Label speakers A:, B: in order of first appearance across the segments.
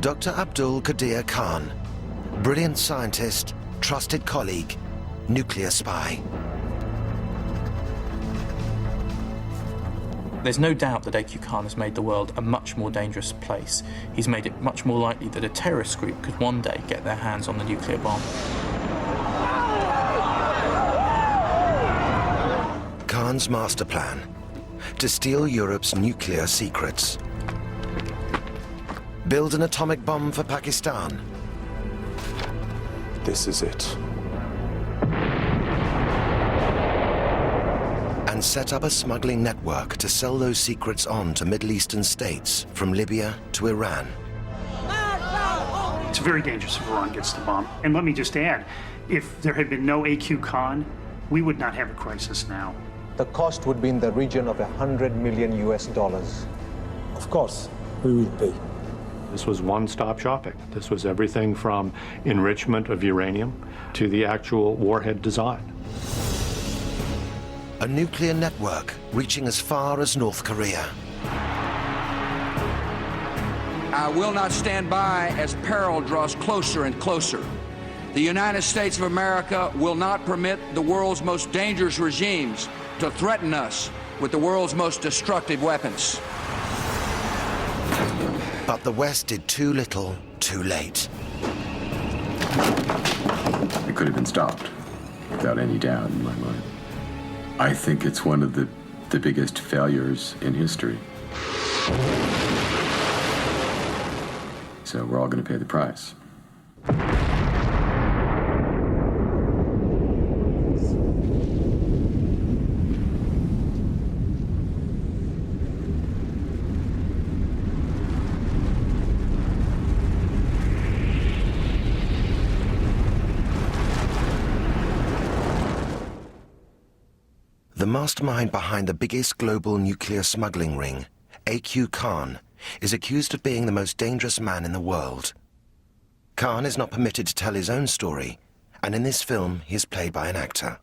A: Dr. Abdul Qadir Khan, brilliant scientist, trusted colleague, nuclear spy.
B: There's no doubt that A.Q. Khan has made the world a much more dangerous place. He's made it much more likely that a terrorist group could one day get their hands on the nuclear bomb.
A: Khan's master plan: to steal Europe's nuclear secrets. Build an atomic bomb for Pakistan.
C: This is it.
A: And set up a smuggling network to sell those secrets on to Middle Eastern states, from Libya to Iran.
D: It's very dangerous if Iran gets the bomb. And let me just add, if there had been no A.Q. Khan, we would not have a crisis now.
E: The cost would be in the region of $100 million US.
C: Of course, we will pay.
F: This was one-stop shopping. This was everything from enrichment of uranium to the actual warhead design.
A: A nuclear network reaching as far as North Korea.
G: I will not stand by as peril draws closer and closer. The United States of America will not permit the world's most dangerous regimes to threaten us with the world's most destructive weapons.
A: But the West did too little, too late.
H: It could have been stopped, without any doubt in my mind. I think it's one of the biggest failures in history. So we're all going to pay the price.
A: The mastermind behind the biggest global nuclear smuggling ring, A.Q. Khan, is accused of being the most dangerous man in the world. Khan is not permitted to tell his own story, and in this film he is played by an actor.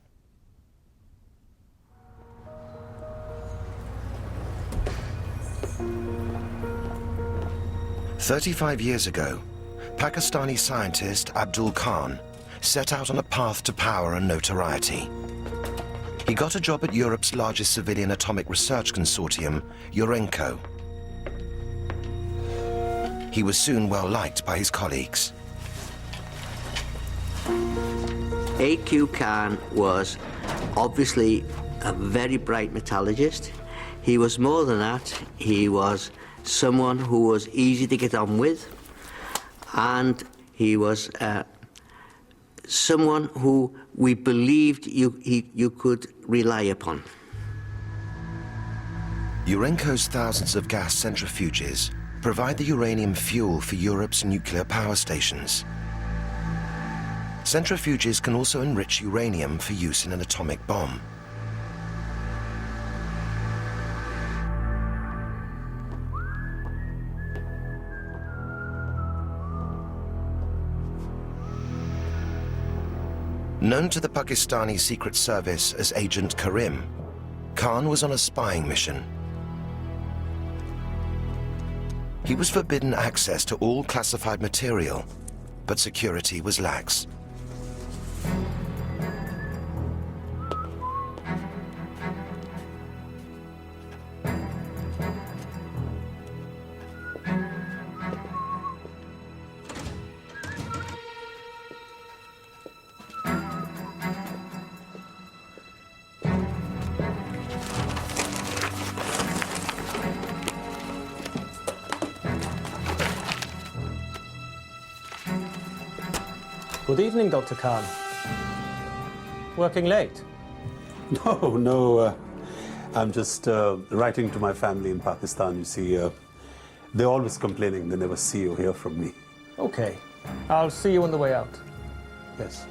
A: "35 years ago, Pakistani scientist Abdul Khan set out on a path to power and notoriety. He got a job at Europe's largest civilian atomic research consortium, Urenco. He was soon well liked by his colleagues.
I: A.Q. Khan was obviously a very bright metallurgist. He was more than that. He was someone who was easy to get on with, and he was someone who we believed you could rely upon.
A: Urenco's thousands of gas centrifuges provide the uranium fuel for Europe's nuclear power stations. Centrifuges can also enrich uranium for use in an atomic bomb. Known to the Pakistani Secret Service as Agent Karim, Khan was on a spying mission. He was forbidden access to all classified material, but security was lax.
J: Good evening, Dr. Khan. Working late?
C: No, I'm just writing to my family in Pakistan. You see, they're always complaining they never see or hear from me.
J: Okay. I'll see you on the way out.
C: Yes.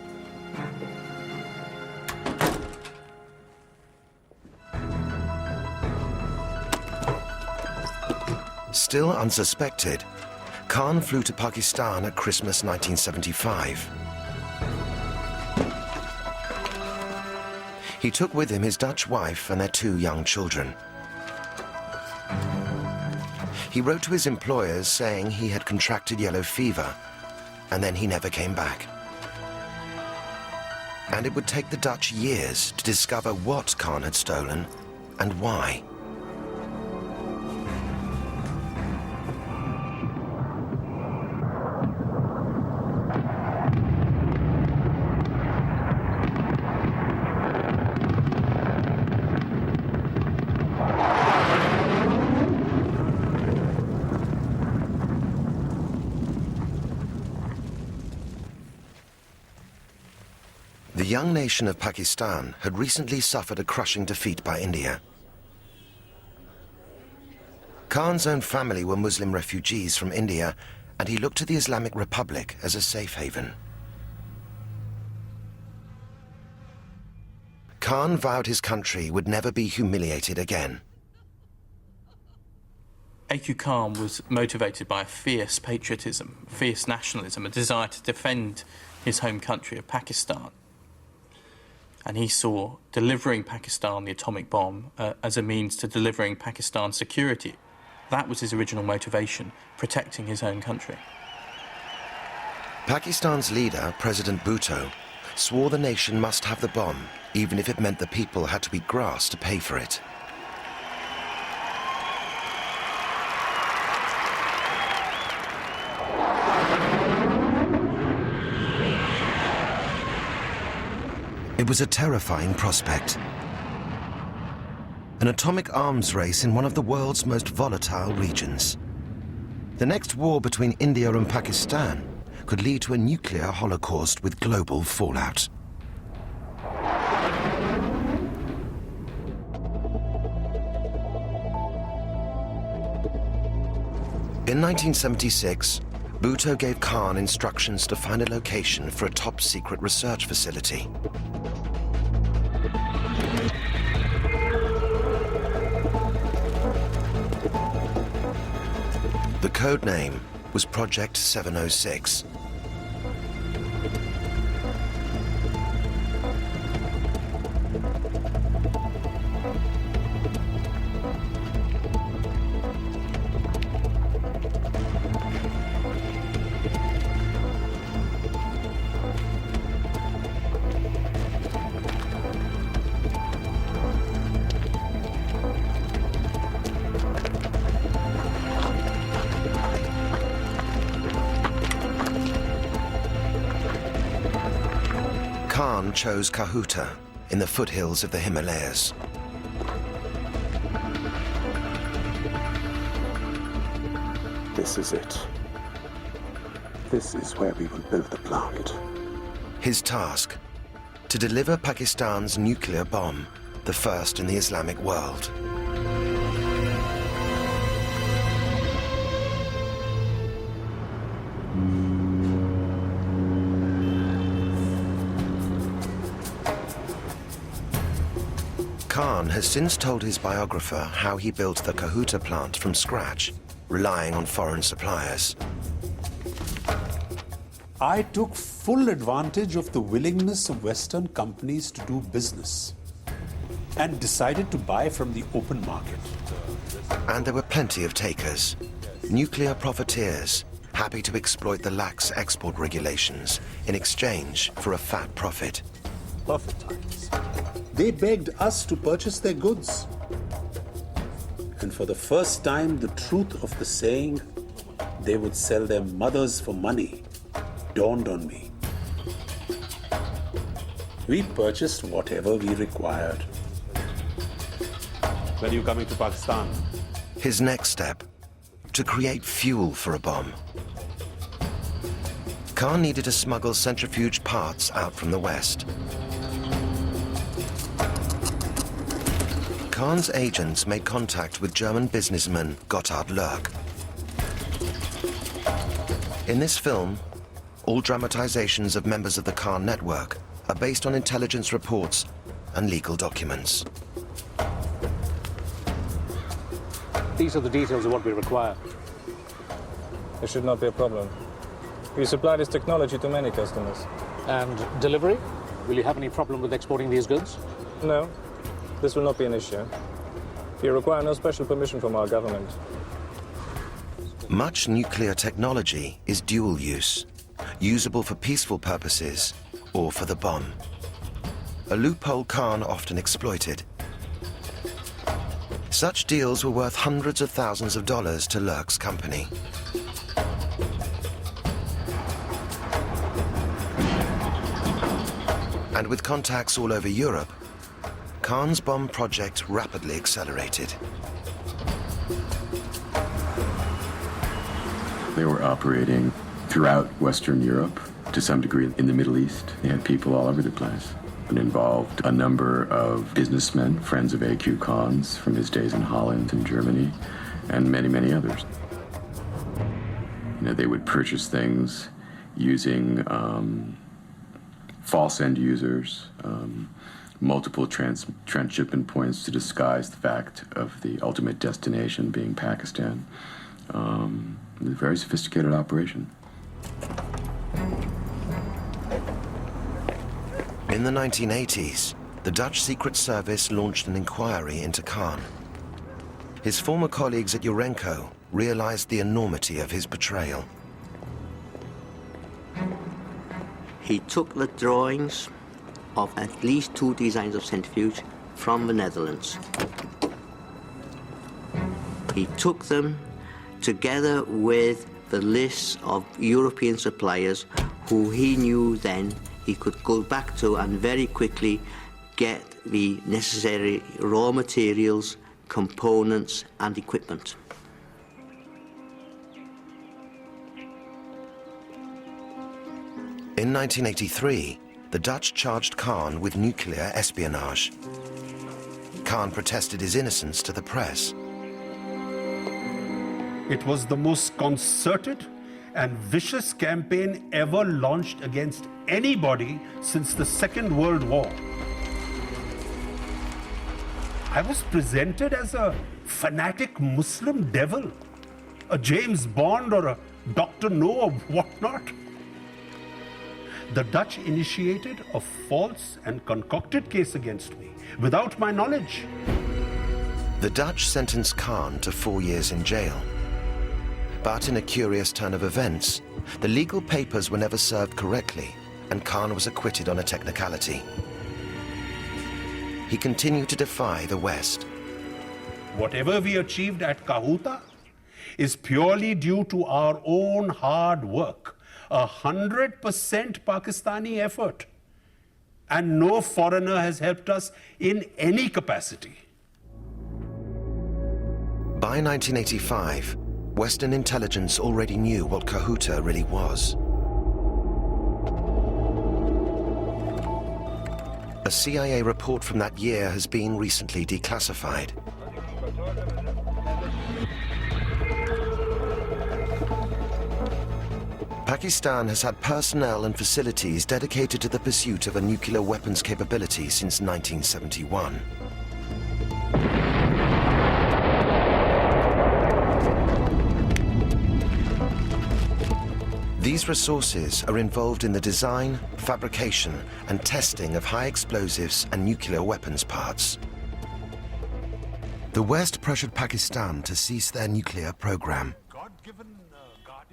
A: Still unsuspected, Khan flew to Pakistan at Christmas 1975. He took with him his Dutch wife and their 2 young children. He wrote to his employers saying he had contracted yellow fever, and then he never came back. And it would take the Dutch years to discover what Khan had stolen and why. The young nation of Pakistan had recently suffered a crushing defeat by India. Khan's own family were Muslim refugees from India, and he looked to the Islamic Republic as a safe haven. Khan vowed his country would never be humiliated again.
B: A.Q. Khan was motivated by a fierce patriotism, fierce nationalism, a desire to defend his home country of Pakistan. And he saw delivering Pakistan the atomic bomb as a means to delivering Pakistan's security. That was his original motivation, protecting his own country.
A: Pakistan's leader, President Bhutto, swore the nation must have the bomb, even if it meant the people had to eat grass to pay for it. It was a terrifying prospect. An atomic arms race in one of the world's most volatile regions. The next war between India and Pakistan could lead to a nuclear holocaust with global fallout. In 1976, Bhutto gave Khan instructions to find a location for a top-secret research facility. The code name was Project 706. Khan chose Kahuta in the foothills of the Himalayas.
C: This is it. This is where we will build the plant.
A: His task, to deliver Pakistan's nuclear bomb, the first in the Islamic world. Khan has since told his biographer how he built the Kahuta plant from scratch, relying on foreign suppliers.
C: I took full advantage of the willingness of Western companies to do business and decided to buy from the open market.
A: And there were plenty of takers, nuclear profiteers, happy to exploit the lax export regulations in exchange for a fat profit.
C: Perfect times. They begged us to purchase their goods. And for the first time, the truth of the saying, they would sell their mothers for money, dawned on me. We purchased whatever we required. When are you coming to Pakistan?
A: His next step, to create fuel for a bomb. Khan needed to smuggle centrifuge parts out from the West. Khan's agents made contact with German businessman Gotthard Lerck. In this film, all dramatizations of members of the Khan network are based on intelligence reports and legal documents.
K: These are the details of what we require.
J: There should not be a problem. We supply this technology to many customers.
K: And delivery? Will you have any problem with exporting these goods?
J: No, this will not be an issue. You require no special permission from our government.
A: Much nuclear technology is dual use, usable for peaceful purposes or for the bomb. A loophole Khan often exploited. Such deals were worth hundreds of thousands of dollars to Lurk's company. And with contacts all over Europe, Khan's bomb project rapidly accelerated.
H: They were operating throughout Western Europe, to some degree in the Middle East. They had people all over the place. It involved a number of businessmen, friends of A.Q. Khan's from his days in Holland and Germany, and many, many others. You know, they would purchase things using false end users, multiple transshipment points to disguise the fact of the ultimate destination being Pakistan. It was a very sophisticated operation.
A: In the 1980s, the Dutch Secret Service launched an inquiry into Khan. His former colleagues at Urenco realized the enormity of his betrayal.
I: He took the drawings of at least 2 designs of centrifuge from the Netherlands. He took them together with the lists of European suppliers who he knew then he could go back to and very quickly get the necessary raw materials, components and equipment.
A: In 1983, the Dutch charged Khan with nuclear espionage. Khan protested his innocence to the press.
L: It was the most concerted and vicious campaign ever launched against anybody since the Second World War. I was presented as a fanatic Muslim devil, a James Bond or a Dr. No or whatnot. The Dutch initiated a false and concocted case against me without my knowledge.
A: The Dutch sentenced Khan to 4 years in jail. But in a curious turn of events, the legal papers were never served correctly, and Khan was acquitted on a technicality. He continued to defy the West.
L: Whatever we achieved at Kahuta is purely due to our own hard work. 100% Pakistani effort. And no foreigner has helped us in any capacity.
A: By 1985, Western intelligence already knew what Kahuta really was. A CIA report from that year has been recently declassified. Pakistan has had personnel and facilities dedicated to the pursuit of a nuclear weapons capability since 1971. These resources are involved in the design, fabrication, and testing of high explosives and nuclear weapons parts. The West pressured Pakistan to cease their nuclear program.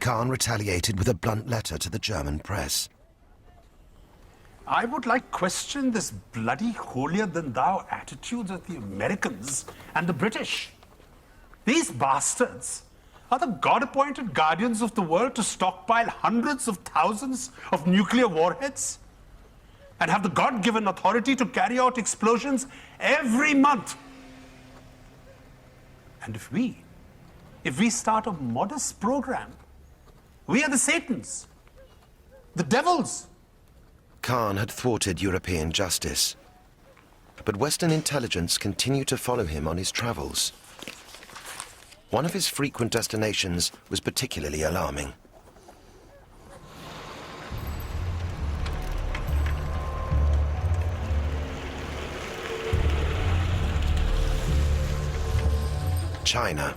A: Khan retaliated with a blunt letter to the German press.
M: I would like question this bloody holier-than-thou attitudes of the Americans and the British. These bastards are the God-appointed guardians of the world to stockpile hundreds of thousands of nuclear warheads and have the God-given authority to carry out explosions every month. And if we start a modest program, we are the Satans, the devils.
A: Khan had thwarted European justice, but Western intelligence continued to follow him on his travels. One of his frequent destinations was particularly alarming. China.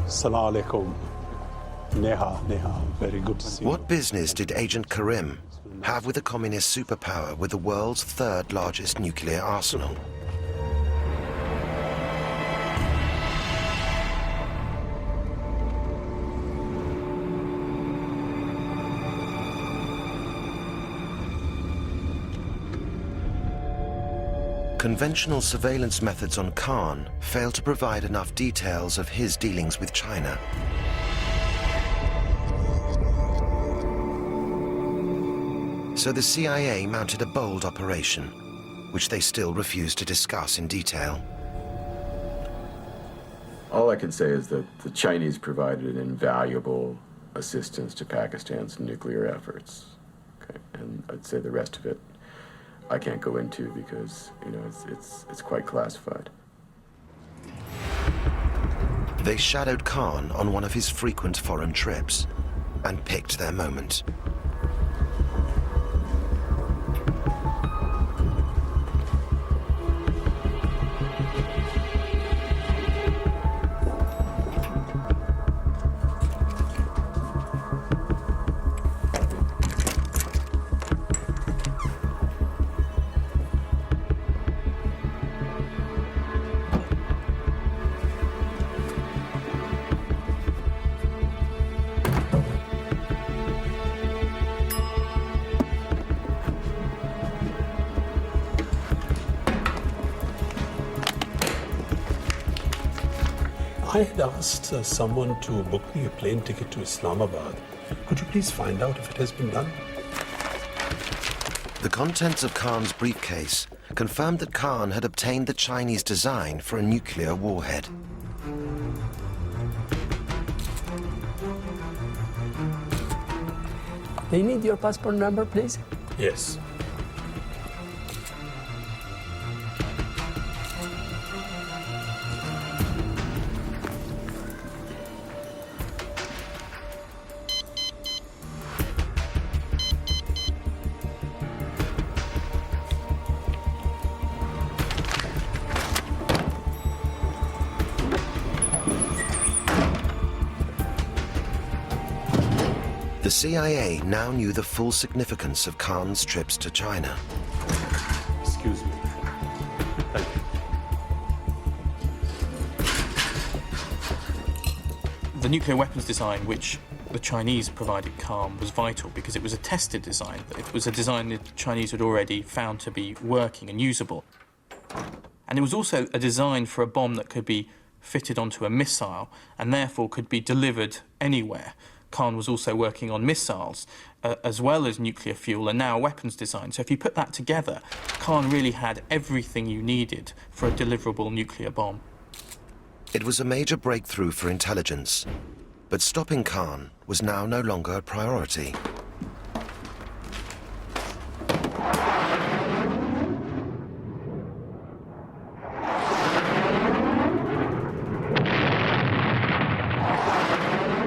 L: Assalamu alaikum. Neha, very good to see you.
A: What business did Agent Karim have with a communist superpower with the world's third largest nuclear arsenal? Conventional surveillance methods on Khan failed to provide enough details of his dealings with China. So the CIA mounted a bold operation, which they still refuse to discuss in detail.
H: All I can say is that the Chinese provided invaluable assistance to Pakistan's nuclear efforts. Okay? And I'd say the rest of it I can't go into because, you know, it's quite classified.
A: They shadowed Khan on one of his frequent foreign trips and picked their moment.
L: I had asked someone to book me a plane ticket to Islamabad. Could you please find out if it has been done?
A: The contents of Khan's briefcase confirmed that Khan had obtained the Chinese design for a nuclear warhead.
N: They need your passport number, please?
L: Yes.
A: The CIA now knew the full significance of Khan's trips to China.
L: Excuse me. Thank you.
B: The nuclear weapons design, which the Chinese provided Khan, was vital because it was a tested design. It was a design that the Chinese had already found to be working and usable. And it was also a design for a bomb that could be fitted onto a missile and therefore could be delivered anywhere. Khan was also working on missiles, as well as nuclear fuel, and now weapons design. So if you put that together, Khan really had everything you needed for a deliverable nuclear bomb.
A: It was a major breakthrough for intelligence, but stopping Khan was now no longer a priority.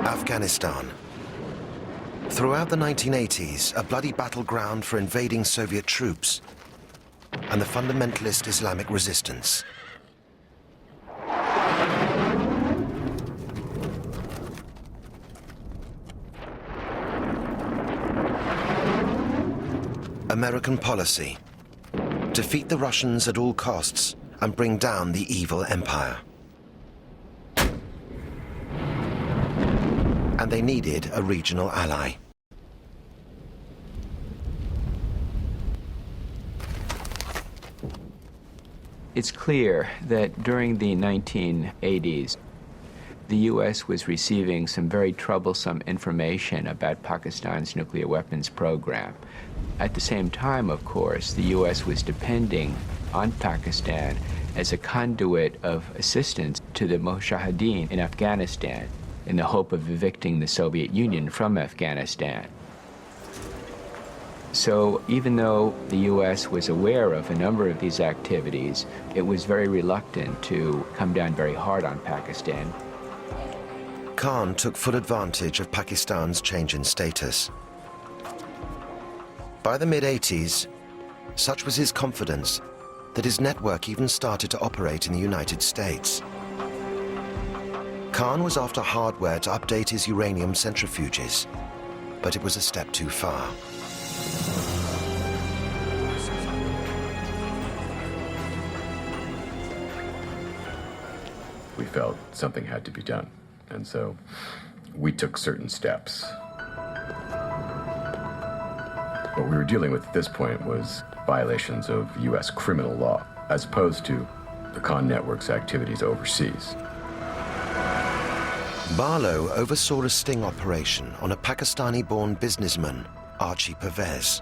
A: Afghanistan. Throughout the 1980s, a bloody battleground for invading Soviet troops and the fundamentalist Islamic resistance. American policy: defeat the Russians at all costs and bring down the evil empire. And they needed a regional ally.
O: It's clear that during the 1980s, the U.S. was receiving some very troublesome information about Pakistan's nuclear weapons program. At the same time, of course, the U.S. was depending on Pakistan as a conduit of assistance to the Mujahideen in Afghanistan, in the hope of evicting the Soviet Union from Afghanistan. So even though the U.S. was aware of a number of these activities, it was very reluctant to come down very hard on Pakistan.
A: Khan took full advantage of Pakistan's change in status. By the mid-80s, such was his confidence that his network even started to operate in the United States. Khan was after hardware to update his uranium centrifuges, but it was a step too far.
H: We felt something had to be done, and so we took certain steps. What we were dealing with at this point was violations of U.S. criminal law, as opposed to the Khan network's activities overseas.
A: Barlow oversaw a sting operation on a Pakistani-born businessman, Archie Pervez.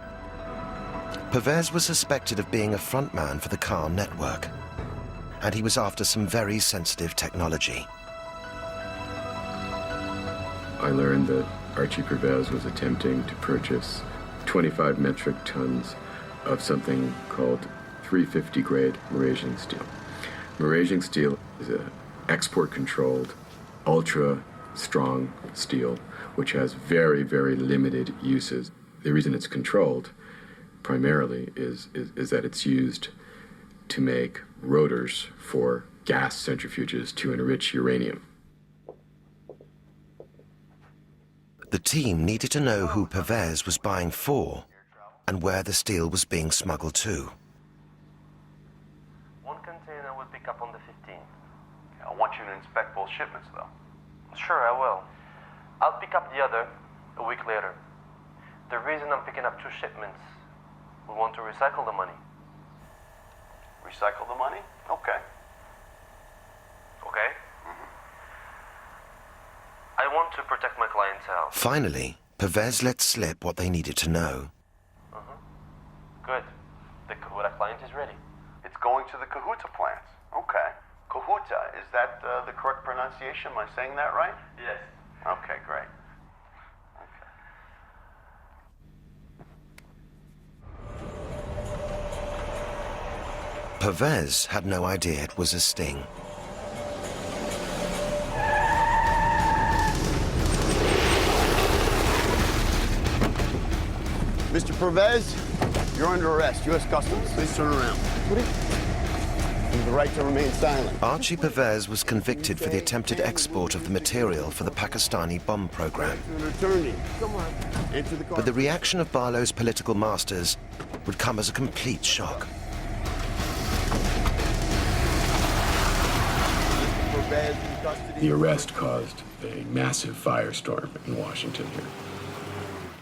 A: Pervez was suspected of being a frontman for the Khan network, and he was after some very sensitive technology.
H: I learned that Archie Pervez was attempting to purchase 25 metric tons of something called 350 grade Malaysian steel. Malaysian steel is an export-controlled, ultra-strong steel, which has very, very limited uses. The reason it's controlled primarily is that it's used to make rotors for gas centrifuges to enrich uranium.
A: The team needed to know who Pervez was buying for and where the steel was being smuggled to.
P: One container will pick up on the 15th. I want you to inspect both shipments, though. Sure, I will. I'll pick up the other a week later. The reason I'm picking up 2 shipments, we want to recycle the money. Recycle the money? Okay. Okay? I want to protect my clientele.
A: Finally, Pervez let slip what they needed to know.
P: Good. The Kahuta client is ready. It's going to the Kahuta plant. Okay. Kahuta, is that the correct pronunciation? Am I saying that right? Yes. Okay, great.
A: Pervez had no idea it was a sting.
Q: Mr. Pervez, you're under arrest. U.S. Customs. Please turn around. You have the right to remain silent.
A: Archie Pervez was convicted for the attempted export of the material for the Pakistani bomb program. But the reaction of Barlow's political masters would come as a complete shock.
H: The arrest caused a massive firestorm in Washington here.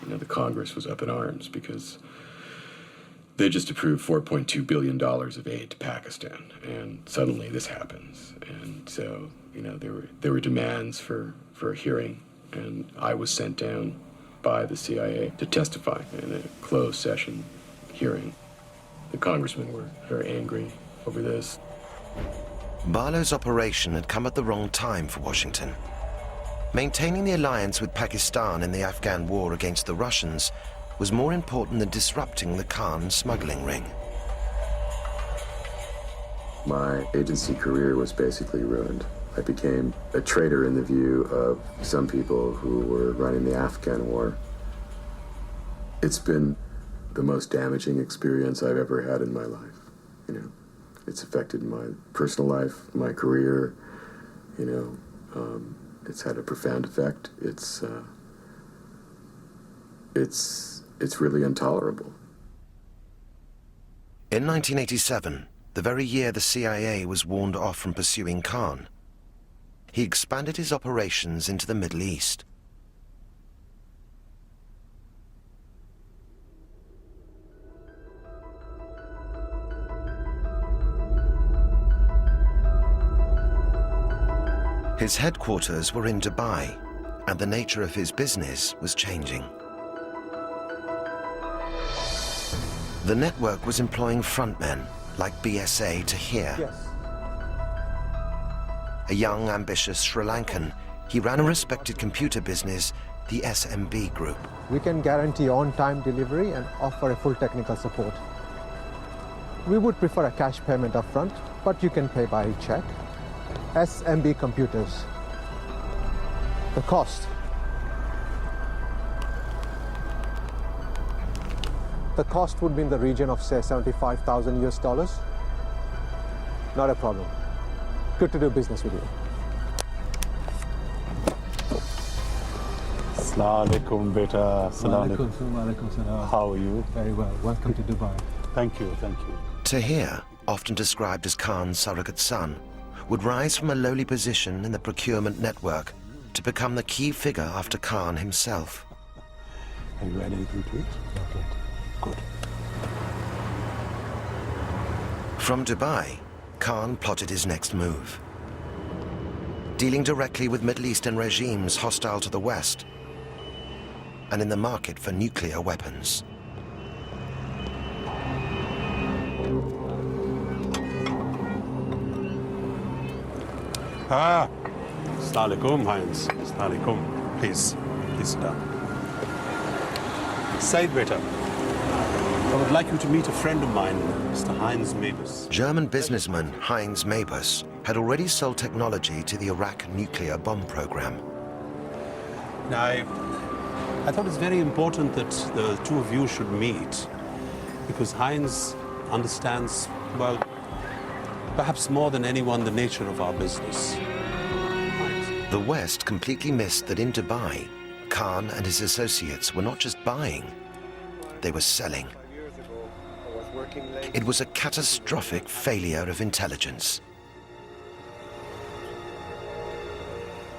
H: You know, the Congress was up in arms because they just approved $4.2 billion of aid to Pakistan, and suddenly this happens. And so, you know, there were demands for a hearing, and I was sent down by the CIA to testify in a closed session hearing. The congressmen were very angry over this.
A: Barlow's operation had come at the wrong time for Washington. Maintaining the alliance with Pakistan in the Afghan war against the Russians was more important than disrupting the Khan smuggling ring.
H: My agency career was basically ruined. I became a traitor in the view of some people who were running the Afghan war. It's been the most damaging experience I've ever had in my life. You know, it's affected my personal life, my career. You know, it's had a profound effect. It's really intolerable.
A: In 1987, the very year the CIA was warned off from pursuing Khan, he expanded his operations into the Middle East. His headquarters were in Dubai, and the nature of his business was changing. The network was employing frontmen like BSA Tahir.
E: Yes.
A: A young, ambitious Sri Lankan, he ran a respected computer business, the SMB Group.
E: We can guarantee on-time delivery and offer a full technical support. We would prefer a cash payment upfront, but you can pay by check. SMB Computers. The cost. The cost would be in the region of, say, $75,000 US. Not a problem. Good to do business with you.
R: Assalamu alaikum, beta. Assalamu
N: Walaikum.
R: How are you?
N: Very well. Welcome to Dubai.
R: Thank you, thank you.
A: Tahir, often described as Khan's surrogate son, would rise from a lowly position in the procurement network to become the key figure after Khan himself.
R: Have you had anything to eat?
N: Not yet.
R: Good.
A: From Dubai, Khan plotted his next move. Dealing directly with Middle Eastern regimes hostile to the West and in the market for nuclear weapons.
L: Assalamu alaikum, Heinz. Assalamu alaikum. Please sit down. Said Beta, I would like you to meet a friend of mine, Mr. Heinz Mabus.
A: German businessman Heinz Mabus had already sold technology to the Iraq nuclear bomb program.
L: Now, I thought it's very important that the two of you should meet because Heinz understands, well, perhaps more than anyone, the nature of our business.
A: The West completely missed that in Dubai, Khan and his associates were not just buying, they were selling. It was a catastrophic failure of intelligence.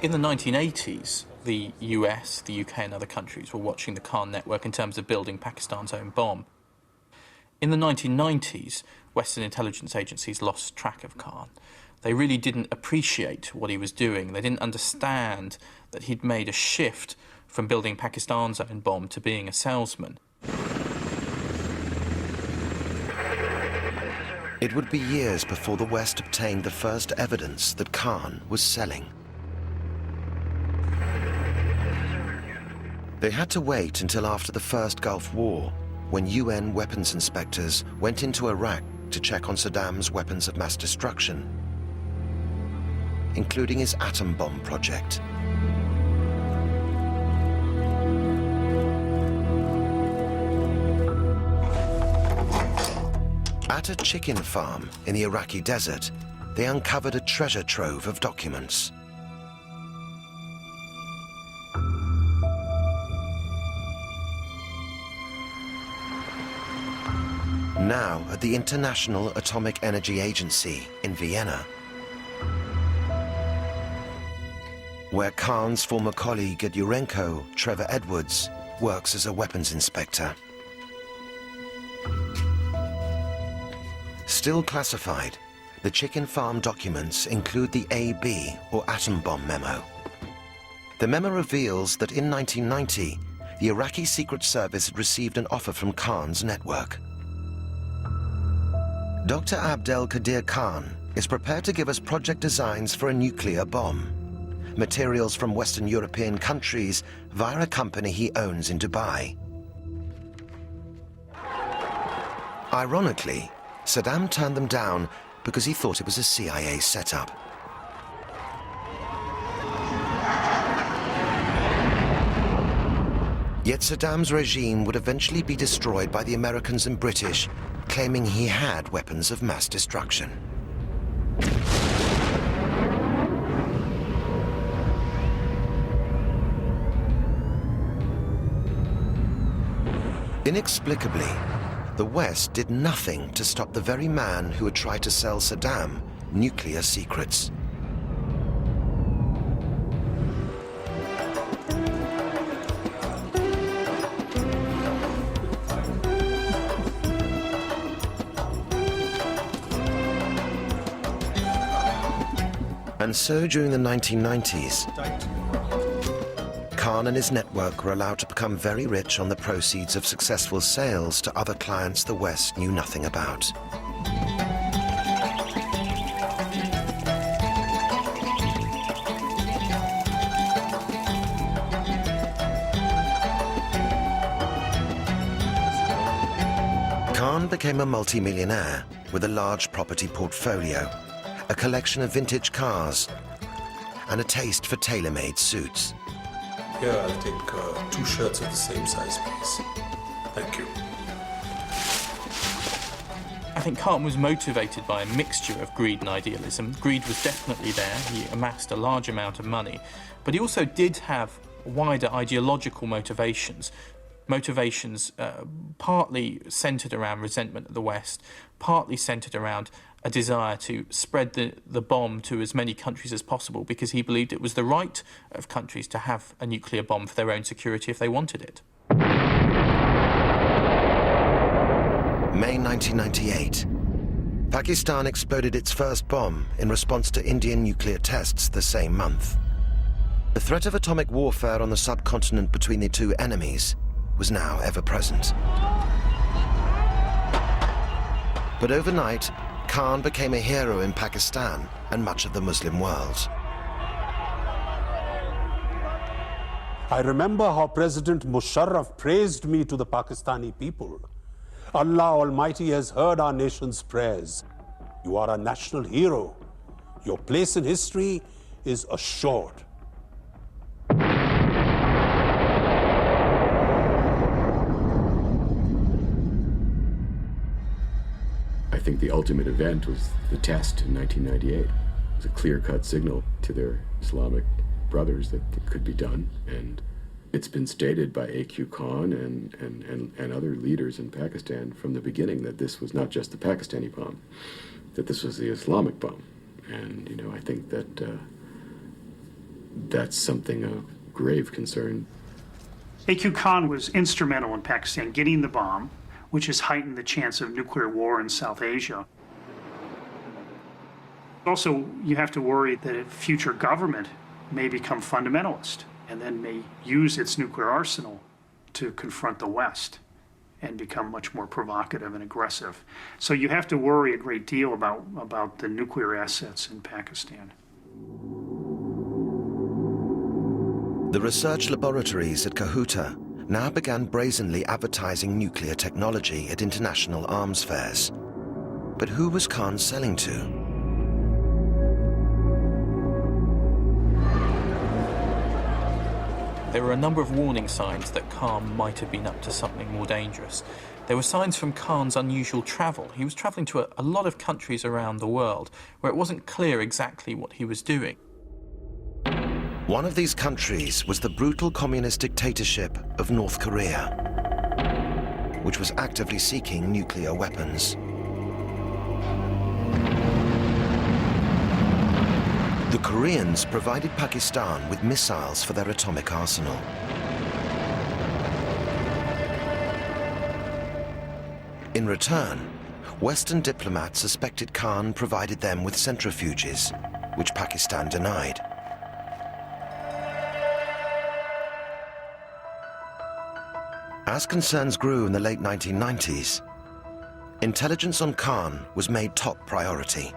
B: In the 1980s, the US, the UK and other countries were watching the Khan network in terms of building Pakistan's own bomb. In the 1990s, Western intelligence agencies lost track of Khan. They really didn't appreciate what he was doing. They didn't understand that he'd made a shift from building Pakistan's own bomb to being a salesman.
A: It would be years before the West obtained the first evidence that Khan was selling. They had to wait until after the first Gulf War, when UN weapons inspectors went into Iraq to check on Saddam's weapons of mass destruction, including his atom bomb project. At a chicken farm in the Iraqi desert, they uncovered a treasure trove of documents. Now at the International Atomic Energy Agency in Vienna, where Khan's former colleague at Urenco, Trevor Edwards, works as a weapons inspector. Still classified, the chicken farm documents include the AB, or atom bomb memo. The memo reveals that in 1990, the Iraqi Secret Service had received an offer from Khan's network. Dr. Abdel Qadir Khan is prepared to give us project designs for a nuclear bomb, materials from Western European countries via a company he owns in Dubai. Ironically, Saddam turned them down because he thought it was a CIA setup. Yet Saddam's regime would eventually be destroyed by the Americans and British, claiming he had weapons of mass destruction. Inexplicably, the West did nothing to stop the very man who had tried to sell Saddam nuclear secrets. And so during the 1990s, Khan and his network were allowed to become very rich on the proceeds of successful sales to other clients the West knew nothing about. Khan became a multi-millionaire with a large property portfolio, a collection of vintage cars, and a taste for tailor-made suits.
C: Here, I'll take 2 shirts of the same size, please. Thank you.
B: I think Khan was motivated by a mixture of greed and idealism. Greed was definitely there. He amassed a large amount of money. But he also did have wider ideological motivations. Motivations partly centred around resentment of the West, partly centred around a desire to spread the bomb to as many countries as possible because he believed it was the right of countries to have a nuclear bomb for their own security if they wanted it.
A: May 1998. Pakistan exploded its first bomb in response to Indian nuclear tests the same month. The threat of atomic warfare on the subcontinent between the two enemies was now ever present. But overnight, Khan became a hero in Pakistan and much of the Muslim world.
L: I remember how President Musharraf praised me to the Pakistani people. Allah Almighty has heard our nation's prayers. You are a national hero. Your place in history is assured.
H: I think the ultimate event was the test in 1998. It was a clear-cut signal to their Islamic brothers that it could be done, and it's been stated by A.Q. Khan and other leaders in Pakistan from the beginning that this was not just the Pakistani bomb, that this was the Islamic bomb. And, you know, I think that that's something of grave concern.
D: A.Q. Khan was instrumental in Pakistan getting the bomb, which has heightened the chance of nuclear war in South Asia. Also, you have to worry that a future government may become fundamentalist and then may use its nuclear arsenal to confront the West and become much more provocative and aggressive. So you have to worry a great deal about the nuclear assets in Pakistan.
A: The research laboratories at Kahuta now began brazenly advertising nuclear technology at international arms fairs. But who was Khan selling to?
B: There were a number of warning signs that Khan might have been up to something more dangerous. There were signs from Khan's unusual travel. He was travelling to a lot of countries around the world where it wasn't clear exactly what he was doing.
A: One of these countries was the brutal communist dictatorship of North Korea, which was actively seeking nuclear weapons. The Koreans provided Pakistan with missiles for their atomic arsenal. In return, Western diplomats suspected Khan provided them with centrifuges, which Pakistan denied. As concerns grew in the late 1990s, intelligence on Khan was made top priority.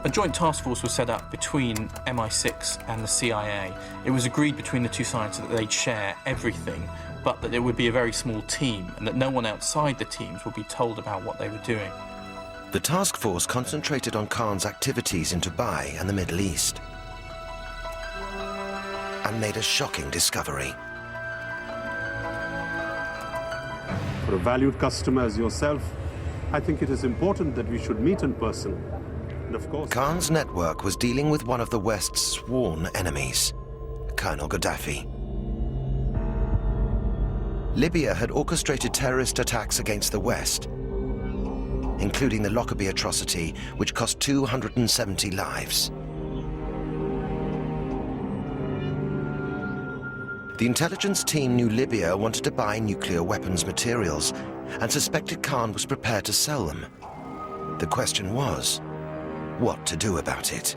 B: A joint task force was set up between MI6 and the CIA. It was agreed between the two sides that they'd share everything, but that it would be a very small team and that no one outside the teams would be told about what they were doing.
A: The task force concentrated on Khan's activities in Dubai and the Middle East, and made a shocking discovery.
L: For a valued customer as yourself, I think it is important that we should meet in person. And of course,
A: Khan's network was dealing with one of the West's sworn enemies, Colonel Gaddafi. Libya had orchestrated terrorist attacks against the West, including the Lockerbie atrocity, which cost 270 lives. The intelligence team knew Libya wanted to buy nuclear weapons materials and suspected Khan was prepared to sell them. The question was, what to do about it?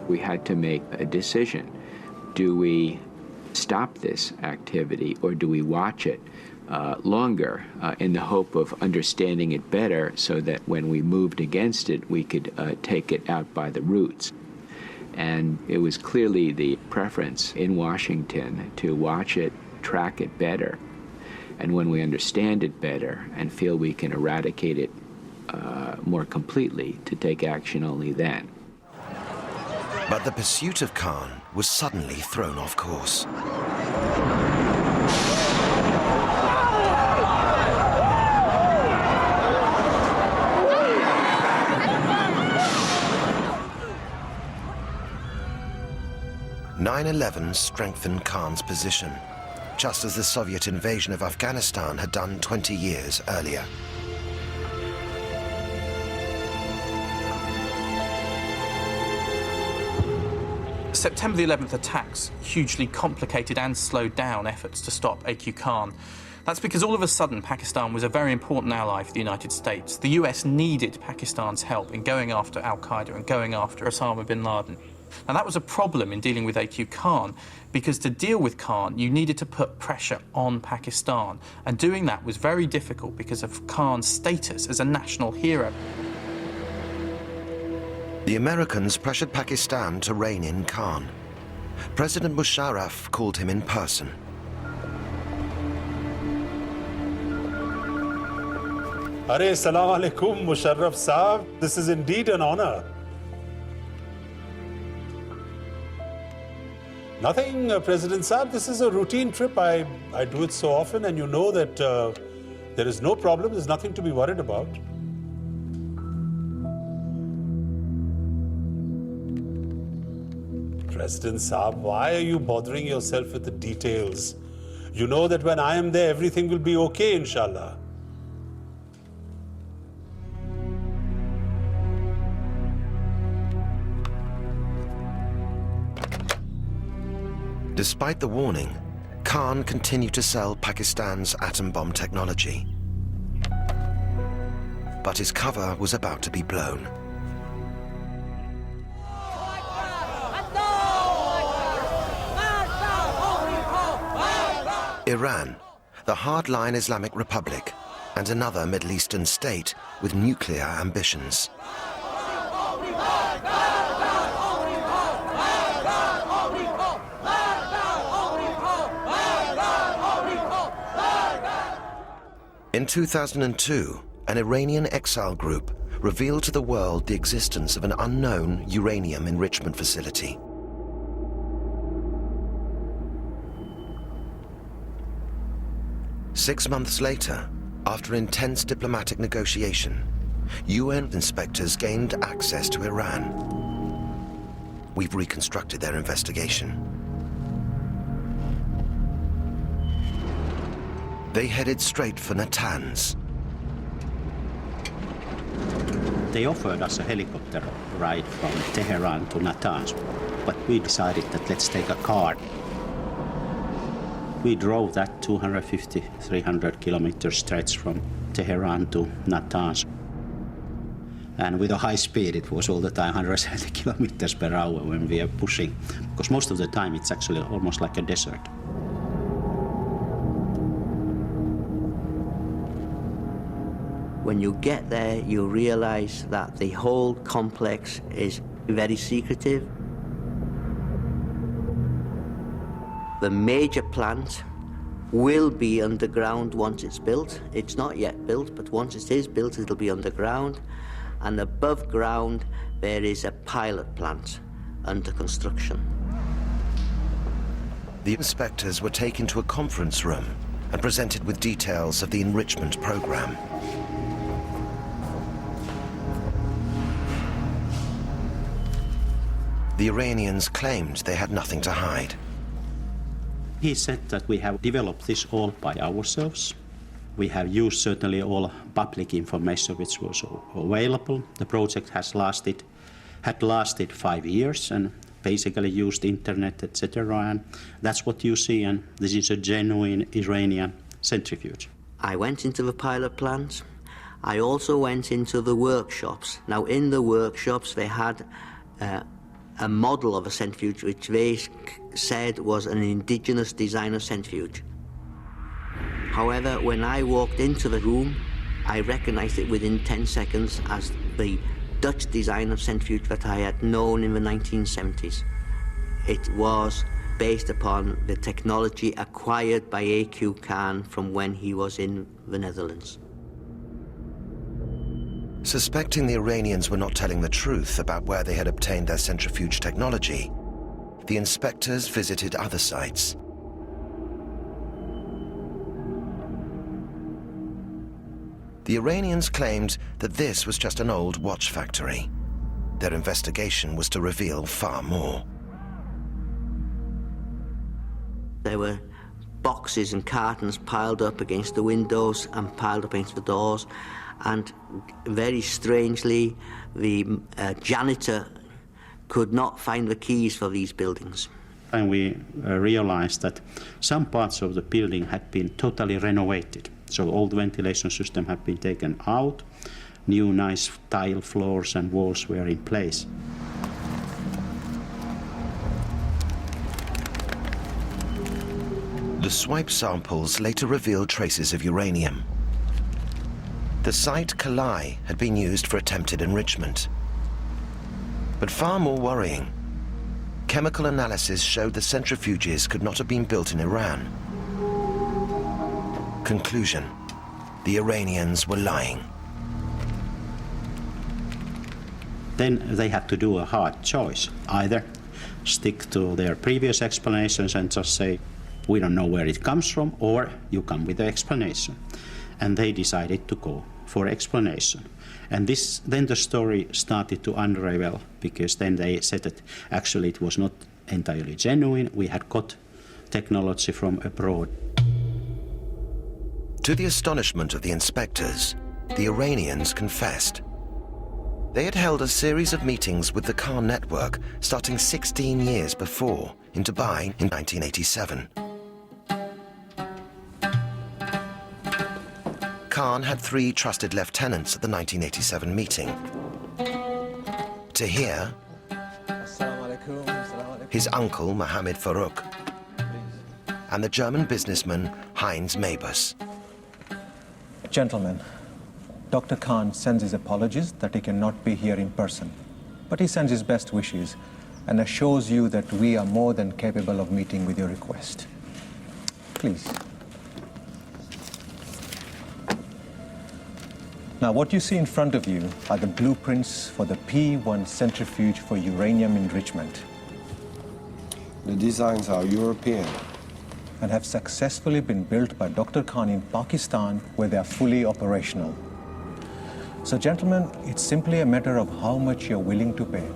O: We had to make a decision. Do we stop this activity or do we watch it longer in the hope of understanding it better so that when we moved against it, we could take it out by the roots? And it was clearly the preference in Washington to watch it, track it better. And when we understand it better and feel we can eradicate it more completely, to take action only then.
A: But the pursuit of Khan was suddenly thrown off course. "9/11 strengthened Khan's position, just as the Soviet invasion of Afghanistan had done 20 years earlier.
B: September the 11th attacks hugely complicated and slowed down efforts to stop A.Q. Khan. That's because all of a sudden Pakistan was a very important ally for the United States. The US needed Pakistan's help in going after al-Qaeda and going after Osama bin Laden. And that was a problem in dealing with A.Q. Khan, because to deal with Khan, you needed to put pressure on Pakistan. And doing that was very difficult because of Khan's status as a national hero.
A: The Americans pressured Pakistan to rein in Khan. President Musharraf called him in person.
L: Arey, salam alaikum, Musharraf Saab. This is indeed an honor. Nothing, President Saab. This is a routine trip. I do it so often, and you know that there is no problem. There's nothing to be worried about. President Saab, why are you bothering yourself with the details? You know that when I am there, everything will be okay, inshallah.
A: Despite the warning, Khan continued to sell Pakistan's atom bomb technology. But his cover was about to be blown. Iran, the hardline Islamic Republic, and another Middle Eastern state with nuclear ambitions. In 2002, an Iranian exile group revealed to the world the existence of an unknown uranium enrichment facility. Six months later, after intense diplomatic negotiation, UN inspectors gained access to Iran. We've reconstructed their investigation. They headed straight for Natanz.
S: They offered us a helicopter ride from Tehran to Natanz, but we decided that let's take a car. We drove that 250, 300 kilometer stretch from Tehran to Natanz. And with a high speed, it was all the time 170 kilometers per hour when we are pushing, because most of the time it's actually almost like a desert.
I: When you get there, you realize that the whole complex is very secretive. The major plant will be underground once it's built. It's not yet built, but once it is built, it'll be underground. And above ground, there is a pilot plant under construction.
A: The inspectors were taken to a conference room and presented with details of the enrichment program. The Iranians claimed they had nothing to hide.
S: He said that we have developed this all by ourselves. We have used certainly all public information which was available. The project had lasted 5 years and basically used internet, etc. And that's what you see, and this is a genuine Iranian centrifuge.
I: I went into the pilot plant. I also went into the workshops. Now, in the workshops, they had a model of a centrifuge which they said was an indigenous designer centrifuge. However, when I walked into the room, I recognized it within 10 seconds as the Dutch designer centrifuge that I had known in the 1970s. It was based upon the technology acquired by A.Q. Khan from when he was in the Netherlands.
A: Suspecting the Iranians were not telling the truth about where they had obtained their centrifuge technology, the inspectors visited other sites. The Iranians claimed that this was just an old watch factory. Their investigation was to reveal far more.
I: There were boxes and cartons piled up against the windows and piled up against the doors. And very strangely, the janitor could not find the keys for these buildings.
S: And we realized that some parts of the building had been totally renovated. So old ventilation system had been taken out, new nice tile floors and walls were in place.
A: The swipe samples later revealed traces of uranium. The site Kalai had been used for attempted enrichment. But far more worrying, chemical analysis showed the centrifuges could not have been built in Iran. Conclusion: the Iranians were lying.
S: Then they had to do a hard choice. Either stick to their previous explanations and just say, we don't know where it comes from, or you come with the explanation. And they decided to go for explanation. And then the story started to unravel, because then they said that actually it was not entirely genuine. We had got technology from abroad.
A: To the astonishment of the inspectors, the Iranians confessed. They had held a series of meetings with the Khan network starting 16 years before in Dubai in 1987. Khan had 3 trusted lieutenants at the 1987 meeting. Tahir, his uncle Mohammed Farouk, and the German businessman Heinz Mabus.
E: Gentlemen, Dr. Khan sends his apologies that he cannot be here in person, but he sends his best wishes and assures you that we are more than capable of meeting with your request. Please. Now, what you see in front of you are the blueprints for the P1 centrifuge for uranium enrichment.
T: The designs are European
E: and have successfully been built by Dr. Khan in Pakistan, where they are fully operational. So, gentlemen, it's simply a matter of how much you're willing to pay.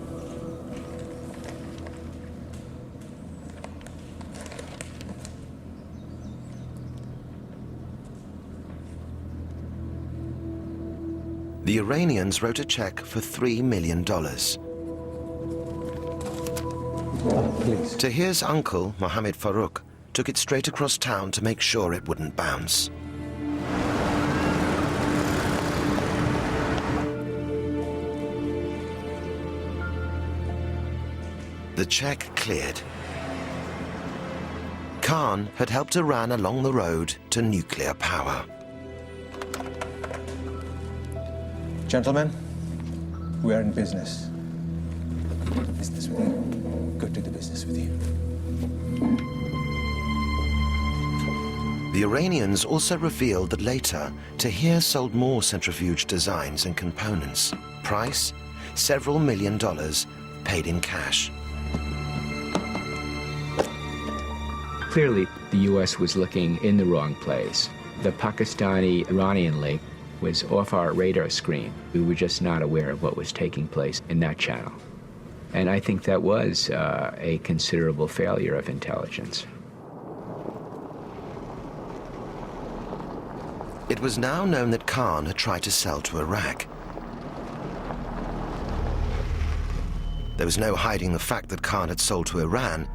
A: The Iranians wrote a check for $3 million.
E: Please.
A: Tahir's uncle, Mohammed Farouk, took it straight across town to make sure it wouldn't bounce. The check cleared. Khan had helped Iran along the road to nuclear power.
E: Gentlemen, we are in business. Business with you. Good to do business with you.
A: The Iranians also revealed that later, Tahir sold more centrifuge designs and components. Price, several $1 million, paid in cash.
O: Clearly, the U.S. was looking in the wrong place. The Pakistani-Iranian link was off our radar screen. We were just not aware of what was taking place in that channel. And I think that was a considerable failure of intelligence.
A: It was now known that Khan had tried to sell to Iraq. There was no hiding the fact that Khan had sold to Iran,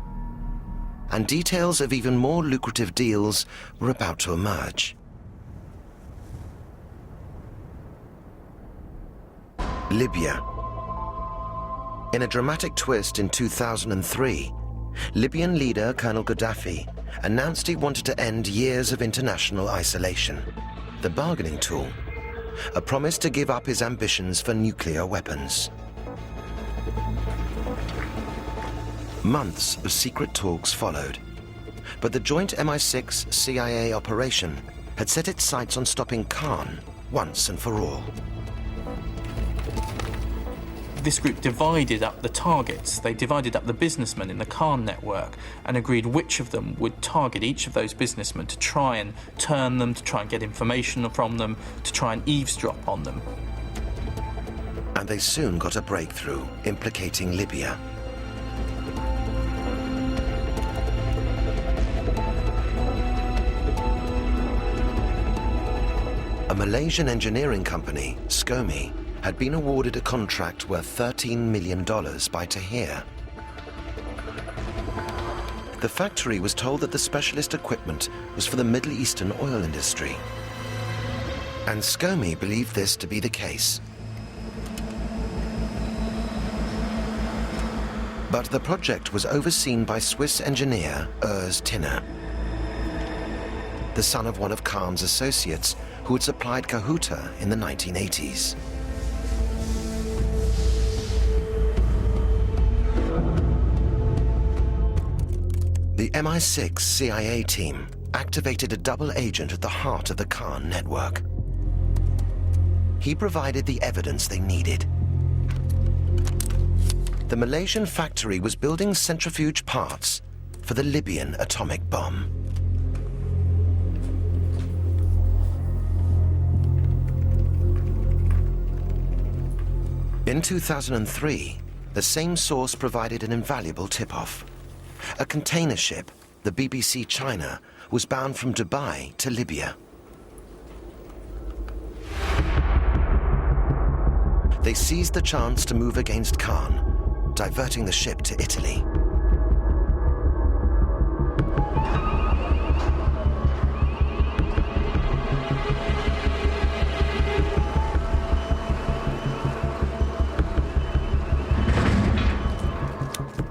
A: and details of even more lucrative deals were about to emerge. Libya. In a dramatic twist in 2003, Libyan leader Colonel Gaddafi announced he wanted to end years of international isolation. The bargaining tool, a promise to give up his ambitions for nuclear weapons. Months of secret talks followed, but the joint MI6-CIA operation had set its sights on stopping Khan once and for all.
B: This group divided up the targets. They divided up the businessmen in the Khan network and agreed which of them would target each of those businessmen to try and turn them, to try and get information from them, to try and eavesdrop on them.
A: And they soon got a breakthrough implicating Libya. A Malaysian engineering company, SCOMI, had been awarded a contract worth $13 million by Tahir. The factory was told that the specialist equipment was for the Middle Eastern oil industry. And Scomey believed this to be the case. But the project was overseen by Swiss engineer Urs Tinner, the son of one of Kahn's associates who had supplied Kahuta in the 1980s. The MI6 CIA team activated a double agent at the heart of the Kahn network. He provided the evidence they needed. The Malaysian factory was building centrifuge parts for the Libyan atomic bomb. In 2003, the same source provided an invaluable tip-off. A container ship, the BBC China, was bound from Dubai to Libya. They seized the chance to move against Kahn, diverting the ship to Italy.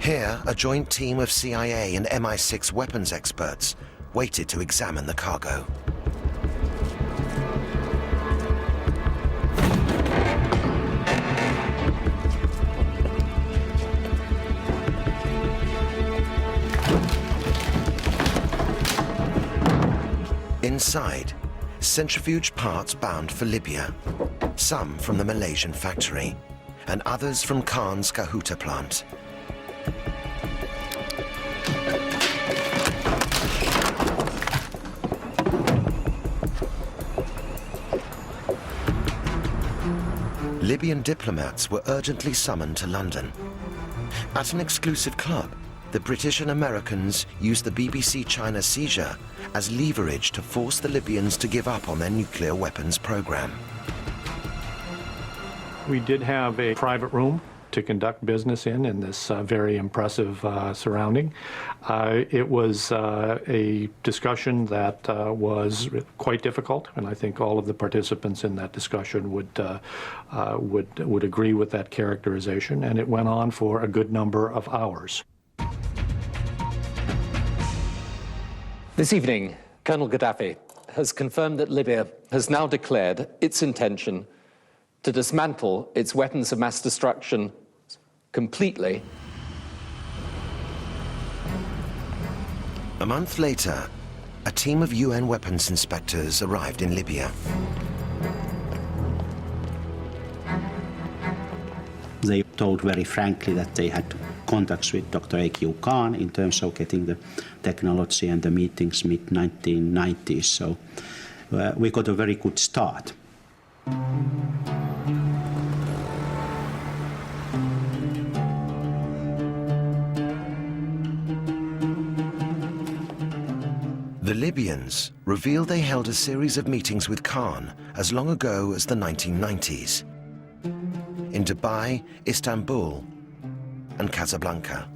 A: Here, a joint team of CIA and MI6 weapons experts waited to examine the cargo. Inside, centrifuge parts bound for Libya, some from the Malaysian factory, and others from Kahn's Kahuta plant. Libyan diplomats were urgently summoned to London. At an exclusive club, the British and Americans used the BBC China seizure as leverage to force the Libyans to give up on their nuclear weapons program.
F: We did have a private room to conduct business in this very impressive surrounding. It was a discussion that was quite difficult, and I think all of the participants in that discussion would agree with that characterization, and it went on for a good number of hours.
U: This evening, Colonel Gaddafi has confirmed that Libya has now declared its intention to dismantle its weapons of mass destruction completely.
A: A month later, a team of UN weapons inspectors arrived in Libya.
S: They told very frankly that they had contacts with Dr. A.Q. Kahn in terms of getting the technology and the meetings mid-1990s. So we got a very good start.
A: The Libyans revealed they held a series of meetings with Kahn as long ago as the 1990s. In Dubai, Istanbul, and Casablanca.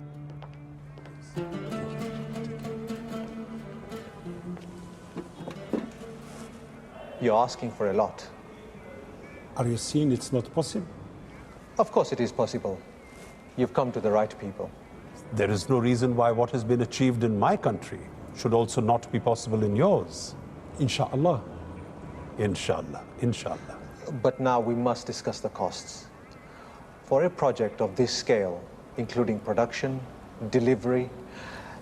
E: You're asking for a lot.
R: Are you saying it's not possible?
E: Of course it is possible. You've come to the right people.
L: There is no reason why what has been achieved in my country should also not be possible in yours. Inshallah. Inshallah. Inshallah.
E: But now we must discuss the costs. For a project of this scale, including production, delivery,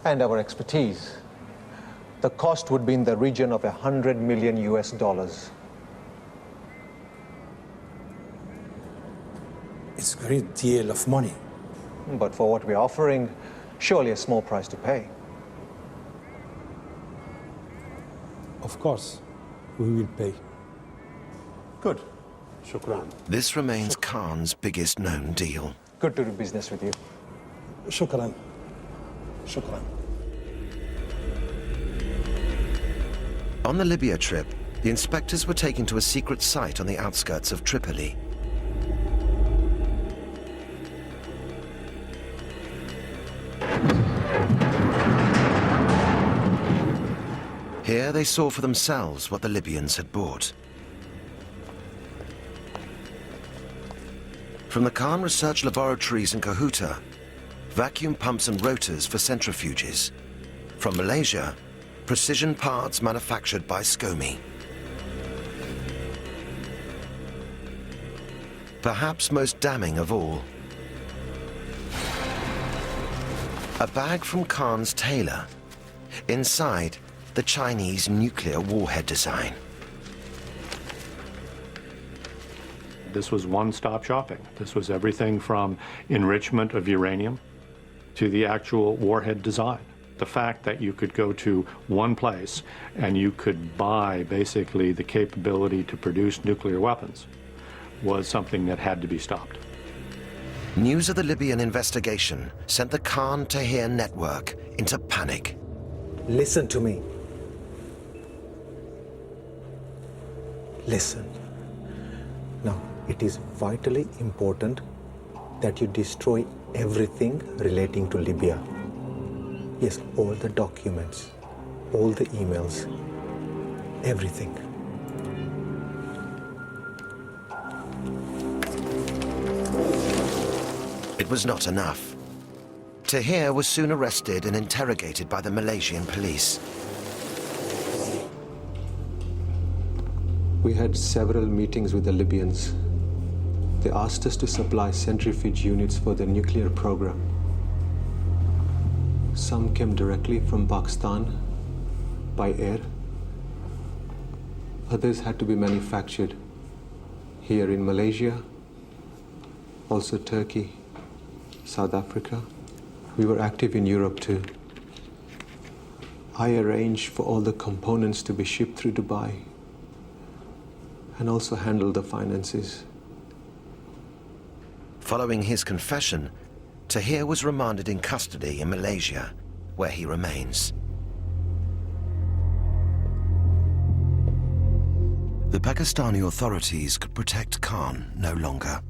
E: and our expertise, the cost would be in the region of $100 million US.
V: It's a great deal of money.
E: But for what we're offering, surely a small price to pay.
L: Of course, we will pay. Good. Shukran.
A: This remains Kahn's biggest known deal.
E: Good to do business with you.
V: Shukran. Shukran.
A: On the Libya trip, the inspectors were taken to a secret site on the outskirts of Tripoli. Here they saw for themselves what the Libyans had bought. From the Khan research laboratories in Ceuta, vacuum pumps and rotors for centrifuges. From Malaysia, precision parts manufactured by SCOMI. Perhaps most damning of all, a bag from Khan's tailor. Inside, the Chinese nuclear warhead design.
F: This was one-stop shopping. This was everything from enrichment of uranium to the actual warhead design. The fact that you could go to one place and you could buy basically the capability to produce nuclear weapons was something that had to be stopped.
A: News of the Libyan investigation sent the Khan-Tahir network into panic.
E: Listen to me. Listen. Now, it is vitally important that you destroy everything relating to Libya. Yes, all the documents, all the emails, everything.
A: It was not enough. Tahir was soon arrested and interrogated by the Malaysian police.
E: We had several meetings with the Libyans. They asked us to supply centrifuge units for their nuclear program. Some came directly from Pakistan by air. Others had to be manufactured here in Malaysia, also Turkey, South Africa. We were active in Europe too. I arranged for all the components to be shipped through Dubai and also handled the finances.
A: Following his confession, Tahir was remanded in custody in Malaysia, where he remains. The Pakistani authorities could protect Khan no longer.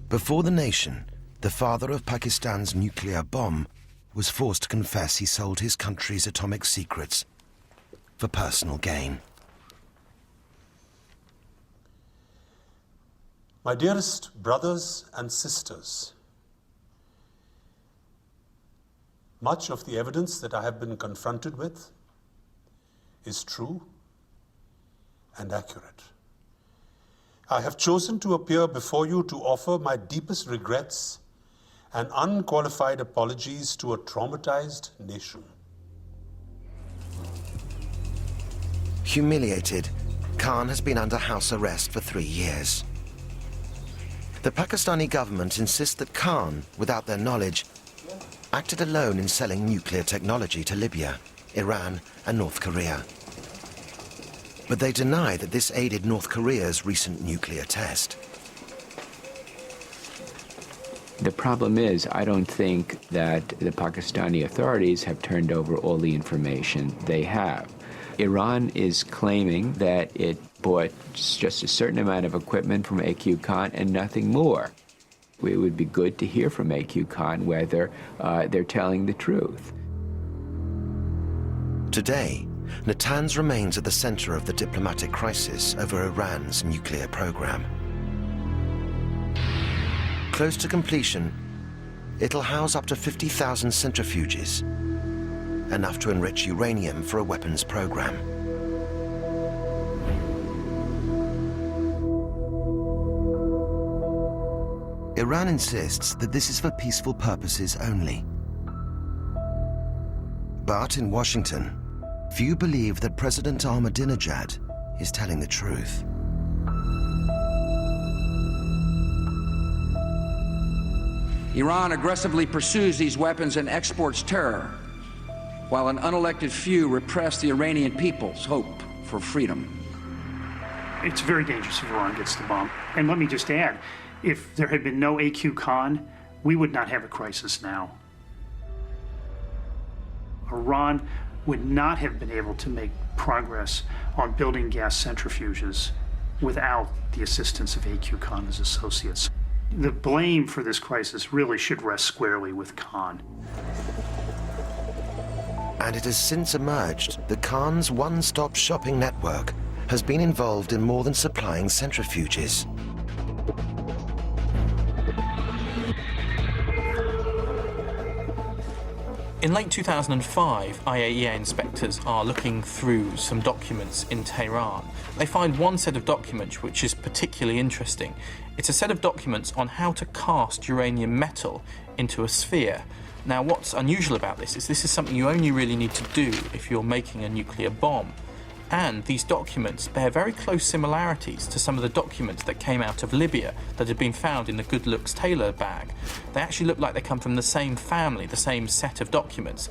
A: Before the nation, the father of Pakistan's nuclear bomb was forced to confess he sold his country's atomic secrets for personal gain.
C: My dearest brothers and sisters, much of the evidence that I have been confronted with is true and accurate. I have chosen to appear before you to offer my deepest regrets and unqualified apologies to a traumatized nation.
A: Humiliated, Khan has been under house arrest for 3 years. The Pakistani government insists that Khan, without their knowledge, acted alone in selling nuclear technology to Libya, Iran, and North Korea. But they deny that this aided North Korea's recent nuclear test.
O: The problem is, I don't think that the Pakistani authorities have turned over all the information they have. Iran is claiming that it bought just a certain amount of equipment from AQ Khan and nothing more. It would be good to hear from AQ Khan whether they're telling the truth.
A: Today, Natanz remains at the center of the diplomatic crisis over Iran's nuclear program. Close to completion, it'll house up to 50,000 centrifuges, enough to enrich uranium for a weapons program. Iran insists that this is for peaceful purposes only. But in Washington, few believe that President Ahmadinejad is telling the truth.
G: Iran aggressively pursues these weapons and exports terror, while an unelected few repress the Iranian people's hope for freedom.
D: It's very dangerous if Iran gets the bomb. And let me just add, if there had been no AQ Khan, we would not have a crisis now. Iran would not have been able to make progress on building gas centrifuges without the assistance of AQ Khan and his associates. The blame for this crisis really should rest squarely with Khan.
A: And it has since emerged that Khan's one-stop shopping network has been involved in more than supplying centrifuges.
B: In late 2005, IAEA inspectors are looking through some documents in Tehran. They find one set of documents which is particularly interesting. It's a set of documents on how to cast uranium metal into a sphere. Now, what's unusual about this is something you only really need to do if you're making a nuclear bomb. And these documents bear very close similarities to some of the documents that came out of Libya that had been found in the Good Looks Taylor bag. They actually look like they come from the same family, the same set of documents.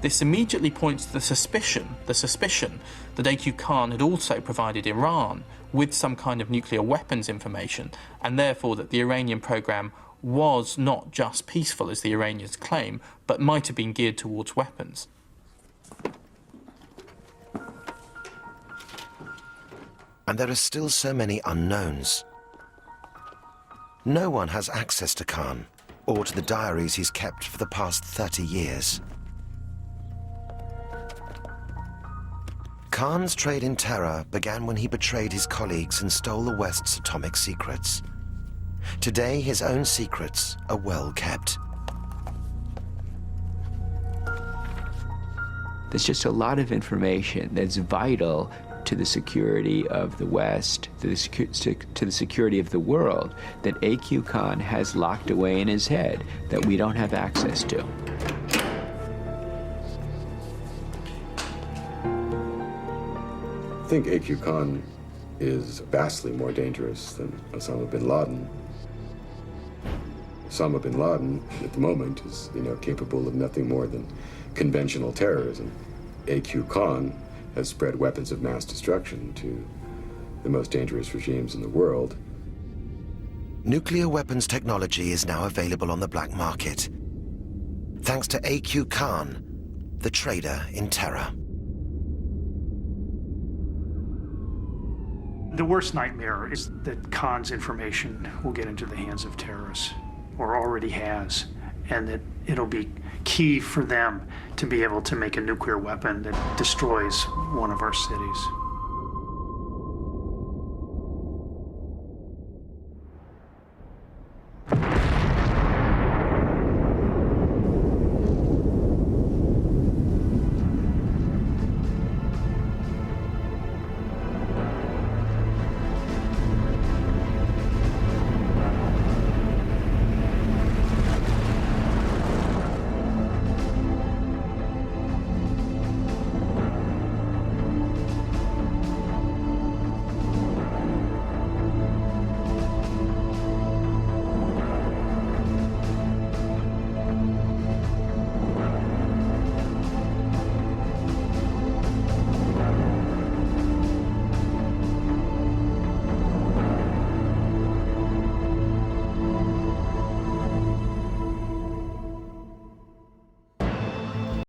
B: This immediately points to the suspicion that A.Q. Khan had also provided Iran with some kind of nuclear weapons information, and therefore that the Iranian program was not just peaceful, as the Iranians claim, but might have been geared towards weapons.
A: And there are still so many unknowns. No one has access to Khan, or to the diaries he's kept for the past 30 years. Khan's trade in terror began when he betrayed his colleagues and stole the West's atomic secrets. Today, his own secrets are well kept.
O: There's just a lot of information that's vital to the security of the West, to the security of the world, that A.Q. Khan has locked away in his head that we don't have access to.
H: I think A.Q. Khan is vastly more dangerous than Osama bin Laden. Osama bin Laden, at the moment, is, capable of nothing more than conventional terrorism. A.Q. Khan has spread weapons of mass destruction to the most dangerous regimes in the world.
A: Nuclear weapons technology is now available on the black market, thanks to A.Q. Khan, the trader in terror.
D: The worst nightmare is that Khan's information will get into the hands of terrorists, or already has, and that it'll be key for them to be able to make a nuclear weapon that destroys one of our cities.